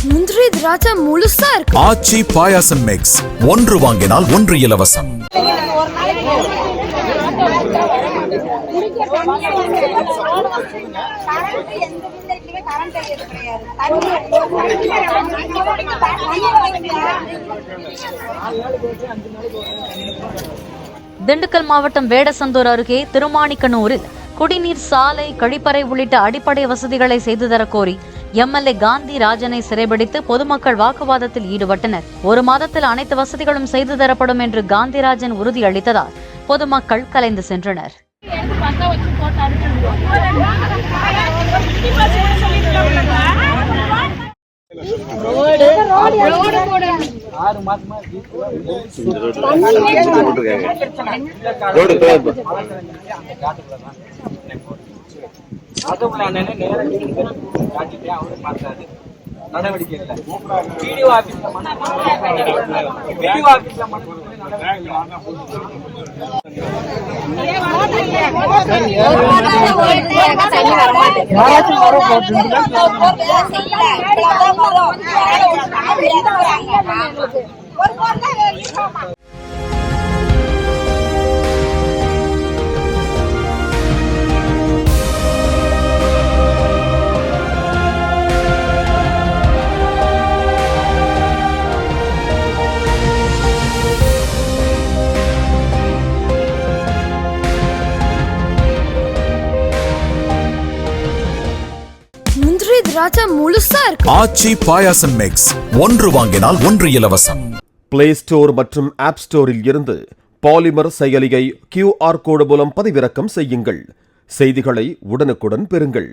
முந்திரி திராட்சை முழுசா இருக்கு. ஆச்சி பாயாசம் மிக்ஸ், ஒன்று வாங்கினால் ஒன்று இலவசம். திண்டுக்கல் மாவட்டம் வேடசந்தூர் அருகே திருமாணிக்கனூரில் குடிநீர், சாலை, கழிப்பறை உள்ளிட்ட அடிப்படை வசதிகளை செய்து தரக்கோரி எம்எல்ஏ காந்தி ராஜனை சிறைபிடித்து பொதுமக்கள் வாக்குவாதத்தில் ஈடுபட்டனர். ஒரு மாதத்தில் அனைத்து வசதிகளும் செய்து தரப்படும் என்று காந்திராஜன் உறுதியளித்ததால் பொதுமக்கள் கலைந்து சென்றனர். நடவடிக்கை இல்லை. முந்திரி திராட்சை முழுசா இருக்கு. ஆச்சி பாயாசம் மிக்ஸ், ஒன்று வாங்கினால் ஒன்று இலவசம். பிளே ஸ்டோர் மற்றும் ஆப் ஸ்டோரில் இருந்து பாலிமர் செயலியை QR கோடு மூலம் பதிவிறக்கம் செய்யுங்கள். செய்திகளை உடனுக்குடன் பெறுங்கள்.